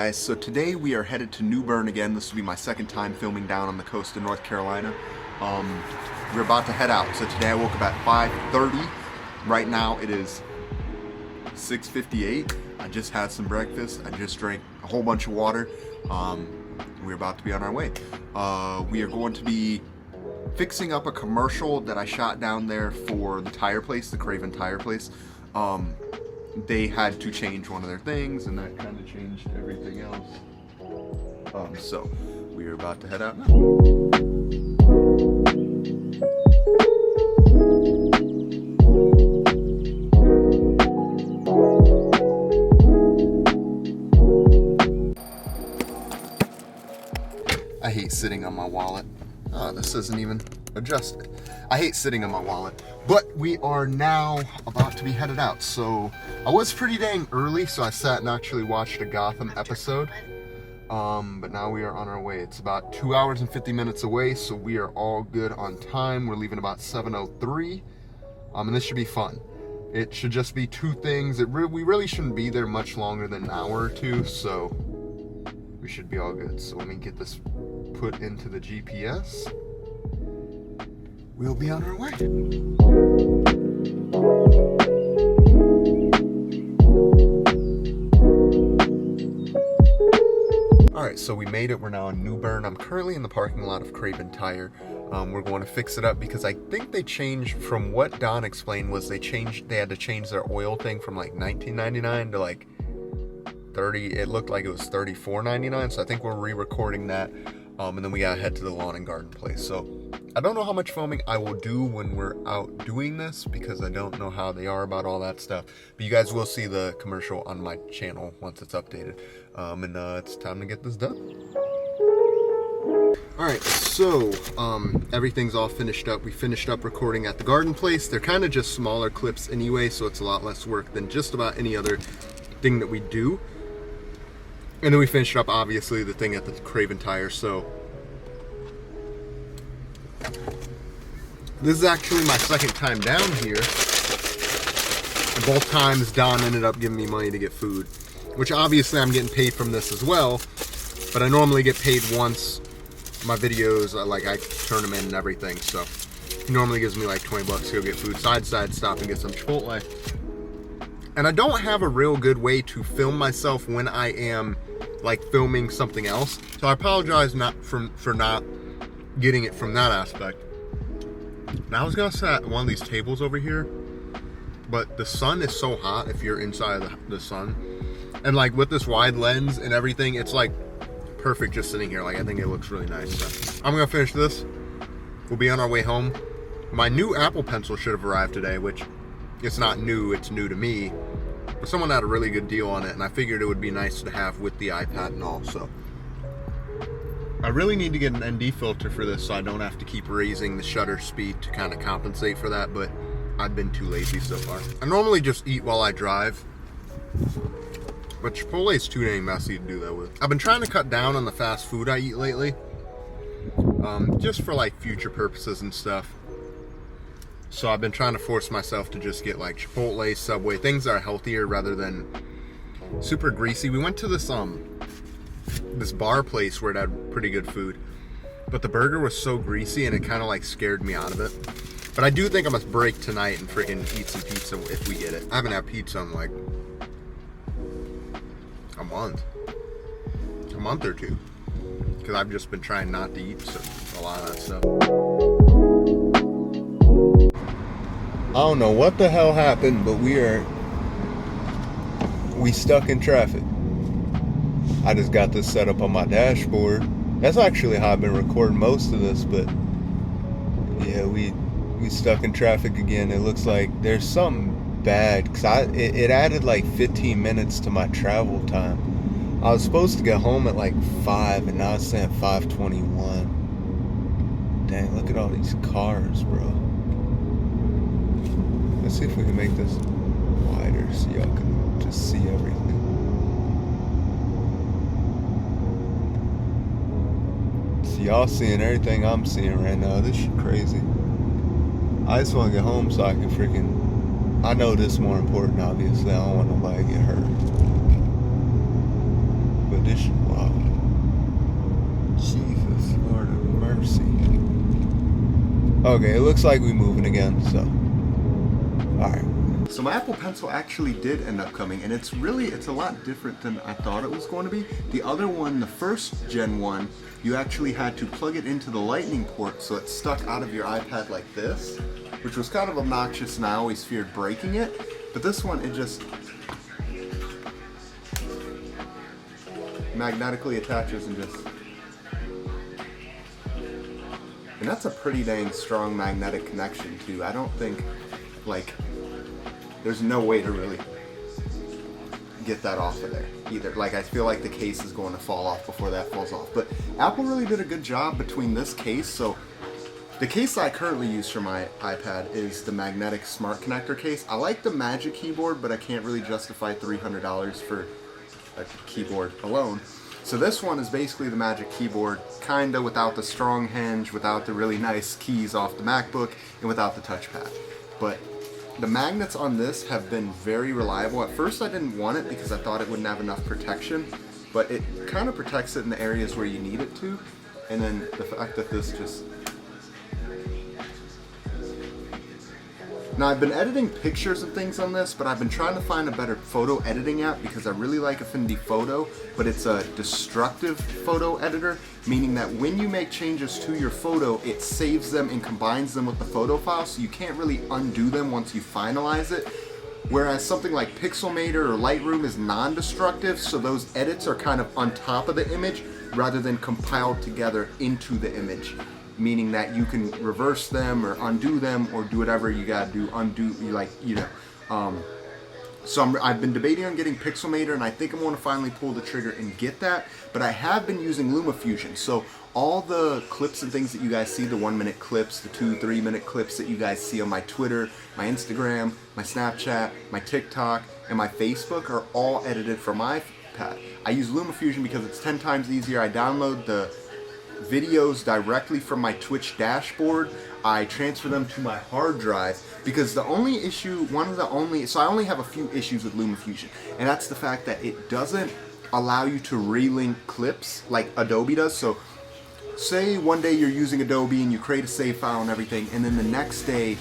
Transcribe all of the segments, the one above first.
guys, so today we are headed to New Bern again. This will be my second time filming down on the coast of North Carolina. We're about to head out. So today I woke up at 5:30. Right now it is 6:58. I just had some breakfast. I just drank a whole bunch of water. We're about to be on our way. We are going to be fixing up a commercial that I shot down there for the tire place, the Craven tire place. They had to change one of their things, and that kind of changed everything else. So we are about to head out now. I hate sitting on my wallet. This isn't even adjusted. I hate sitting on my wallet. But we are now about to be headed out. So I was pretty dang early, so I sat and actually watched a Gotham episode. But now we are on our way. It's about 2 hours and 50 minutes away, so we are all good on time. We're leaving about 7:03. And this should be fun. It should just be two things. We really shouldn't be there much longer than an hour or two, so we should be all good. So let me get this put into the GPS. We'll be on our way. Alright, so we made it. We're now in New Bern. I'm currently in the parking lot of Craven Tire. We're going to fix it up because I think they changed, from what Don explained, was they had to change their oil thing from like $19.99 to like 30. It looked like it was $34.99, so I think we're re-recording that. And then we gotta head to the lawn and garden place. So I don't know how much filming I will do when we're out doing this, because I don't know how they are about all that stuff. But you guys will see the commercial on my channel once it's updated. And it's time to get this done. Alright, so everything's all finished up. We finished up recording at the garden place. They're kind of just smaller clips anyway, so it's a lot less work than just about any other thing that we do. And then we finished up, obviously, the thing at the Craven Tire. So this is actually my second time down here. And both times Don ended up giving me money to get food, which obviously I'm getting paid from this as well. But I normally get paid once my videos, I turn them in and everything. So he normally gives me like 20 bucks to go get food. So I decided to stop and get some Chipotle. And I don't have a real good way to film myself when I am like filming something else. So I apologize for not getting it from that aspect. Now I was gonna sit at one of these tables over here, but the sun is so hot if you're inside the sun. And like with this wide lens and everything, it's like perfect just sitting here. Like I think it looks really nice. So I'm gonna finish this. We'll be on our way home. My new Apple Pencil should have arrived today, which it's not new, it's new to me. But someone had a really good deal on it, and I figured it would be nice to have with the iPad and all. So I really need to get an ND filter for this, so I don't have to keep raising the shutter speed to kind of compensate for that, but I've been too lazy so far. I normally just eat while I drive, but Chipotle is too dang messy to do that with. I've been trying to cut down on the fast food I eat lately, just for like future purposes and stuff. So I've been trying to force myself to just get like Chipotle, Subway, things that are healthier rather than super greasy. We went to this bar place where it had pretty good food, but the burger was so greasy and it kind of like scared me out of it. But I do think I must break tonight and freaking eat some pizza if we get it. I haven't had pizza in like a month or two, because I've just been trying not to eat a lot of that stuff. I don't know what the hell happened, but we stuck in traffic. I just got this set up on my dashboard. That's actually how I've been recording most of this, but yeah, we stuck in traffic again. It looks like there's something bad, because it added like 15 minutes to my travel time. I was supposed to get home at like 5, and now it's saying 5:21. Dang, look at all these cars, bro. Let's see if we can make this wider so y'all can just see everything. So y'all seeing everything I'm seeing right now. This shit crazy. I just want to get home so I can freaking... I know this is more important, obviously. I don't want nobody to get hurt. But condition. Wow. Jesus, Lord of mercy. Okay, it looks like we're moving again, so. Alright. So my Apple Pencil actually did end up coming, and it's a lot different than I thought it was going to be. The other one, the first gen one, you actually had to plug it into the lightning port so it stuck out of your iPad like this, which was kind of obnoxious and I always feared breaking it. But this one, it just magnetically attaches and just... And that's a pretty dang strong magnetic connection too. I don't think, like, there's no way to really get that off of there either. Like, I feel like the case is going to fall off before that falls off. But Apple really did a good job between this case. So the case I currently use for my iPad is the magnetic smart connector case. I like the Magic keyboard, but I can't really justify $300 for a keyboard alone. So this one is basically the Magic keyboard, kinda without the strong hinge, without the really nice keys off the MacBook, and without the touchpad. But the magnets on this have been very reliable. At first I didn't want it because I thought it wouldn't have enough protection, but it kind of protects it in the areas where you need it to. And then the fact that this just... Now I've been editing pictures and things on this, but I've been trying to find a better photo editing app because I really like Affinity Photo, but it's a destructive photo editor, meaning that when you make changes to your photo, it saves them and combines them with the photo file, so you can't really undo them once you finalize it. Whereas something like Pixelmator or Lightroom is non-destructive, so those edits are kind of on top of the image rather than compiled together into the image. Meaning that you can reverse them or undo them or do whatever you gotta do, So I've been debating on getting Pixelmator, and I think I'm gonna finally pull the trigger and get that, but I have been using LumaFusion. So all the clips and things that you guys see, the 1-minute clips, the 2-3 minute clips that you guys see on my Twitter, my Instagram, my Snapchat, my TikTok, and my Facebook are all edited from my iPad. I use LumaFusion because it's 10 times easier. I download the videos directly from my Twitch dashboard. I transfer them to my hard drive because the only issue, so I only have a few issues with LumaFusion, and that's the fact that it doesn't allow you to relink clips like Adobe does. So say one day you're using Adobe and you create a save file and everything, and then the next day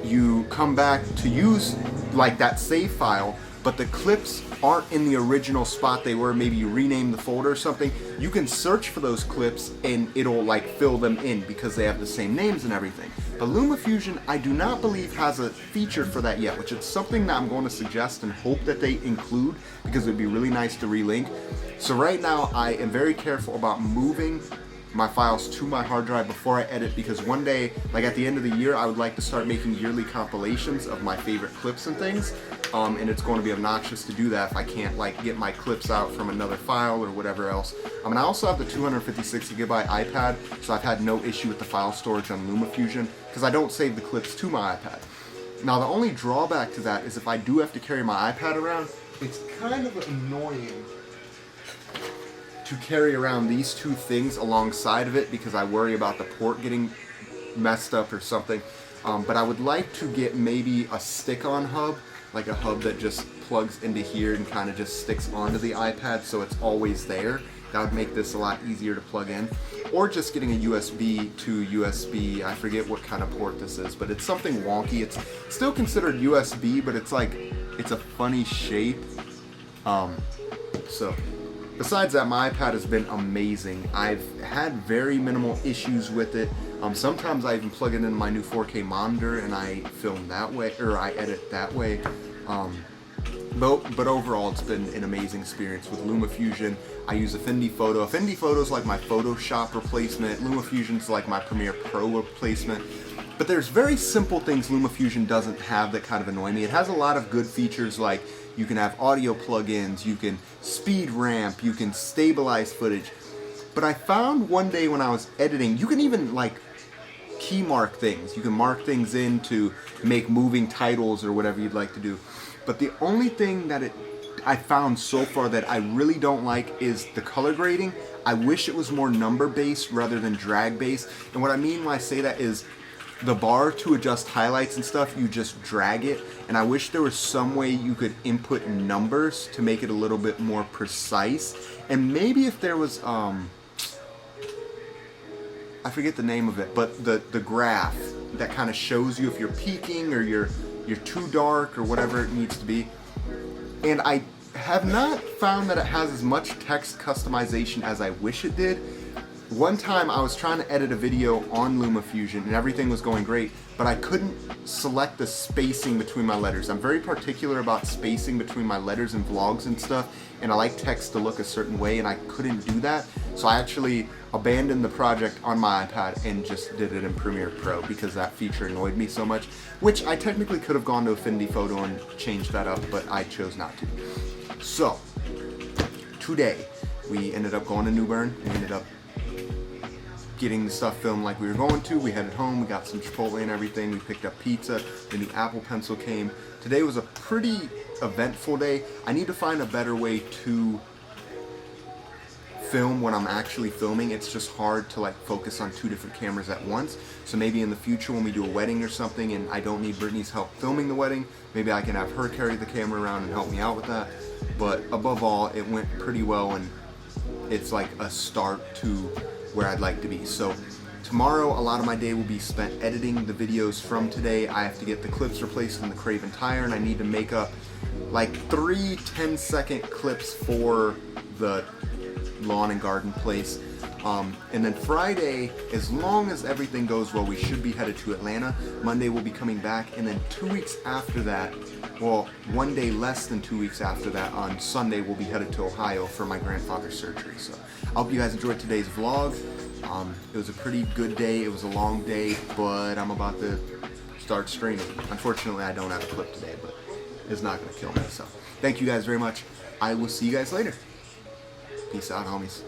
you come back to use like that save file, but the clips aren't in the original spot they were. Maybe you rename the folder or something. You can search for those clips and it'll like fill them in because they have the same names and everything. But LumaFusion, I do not believe has a feature for that yet, which is something that I'm going to suggest and hope that they include because it'd be really nice to relink. So right now I am very careful about moving my files to my hard drive before I edit, because one day, like at the end of the year, I would like to start making yearly compilations of my favorite clips and things, and it's going to be obnoxious to do that if I can't like get my clips out from another file or whatever else. And I also have the 256 gigabyte iPad, so I've had no issue with the file storage on LumaFusion because I don't save the clips to my iPad. Now the only drawback to that is if I do have to carry my iPad around, it's kind of annoying to carry around these two things alongside of it because I worry about the port getting messed up or something. But I would like to get maybe a stick-on hub, like a hub that just plugs into here and kind of just sticks onto the iPad so it's always there. That would make this a lot easier to plug in. Or just getting a USB to USB, I forget what kind of port this is, but it's something wonky. It's still considered USB, but it's like, it's a funny shape. So besides that, my iPad has been amazing. I've had very minimal issues with it. Sometimes I even plug it in my new 4K monitor and I film that way, or I edit that way. But overall, it's been an amazing experience with LumaFusion. I use Affinity Photo. Affinity Photo is like my Photoshop replacement. LumaFusion is like my Premiere Pro replacement. But there's very simple things LumaFusion doesn't have that kind of annoy me. It has a lot of good features like you can have audio plugins, you can speed ramp, you can stabilize footage. But I found one day when I was editing, you can even like key mark things. You can mark things in to make moving titles or whatever you'd like to do. But the only thing that I found so far that I really don't like is the color grading. I wish it was more number based rather than drag based. And what I mean when I say that is the bar to adjust highlights and stuff, you just drag it. And I wish there was some way you could input numbers to make it a little bit more precise. And maybe if there was, I forget the name of it, but the graph that kind of shows you if you're peaking or you're too dark or whatever it needs to be. And I have not found that it has as much text customization as I wish it did. One time I was trying to edit a video on LumaFusion and everything was going great, but I couldn't select the spacing between my letters. I'm very particular about spacing between my letters and vlogs and stuff, and I like text to look a certain way, and I couldn't do that. So I actually abandoned the project on my iPad and just did it in Premiere Pro because that feature annoyed me so much, which I technically could have gone to Affinity Photo and changed that up, but I chose not to. So, today, we ended up going to New Bern. We ended up getting the stuff filmed like we were going to. We headed home, we got some Chipotle and everything. We picked up pizza, the new Apple Pencil came. Today was a pretty eventful day. I need to find a better way to film when I'm actually filming. It's just hard to like focus on 2 different cameras at once. So maybe in the future when we do a wedding or something and I don't need Brittany's help filming the wedding, maybe I can have her carry the camera around and help me out with that. But above all, it went pretty well and it's like a start to where I'd like to be. So tomorrow a lot of my day will be spent editing the videos from today. I have to get the clips replaced in the Craven tire and I need to make up like 3 10-second clips for the lawn and garden place. And then Friday, as long as everything goes well, we should be headed to Atlanta. Monday we'll be coming back, and then 2 weeks after that, well, 1 day less than 2 weeks after that, on Sunday we'll be headed to Ohio for my grandfather's surgery. So I hope you guys enjoyed today's vlog. It was a pretty good day. It was a long day, but I'm about to start streaming. Unfortunately, I don't have a clip today, but it's not going to kill me. So thank you guys very much. I will see you guys later. Peace out, homies.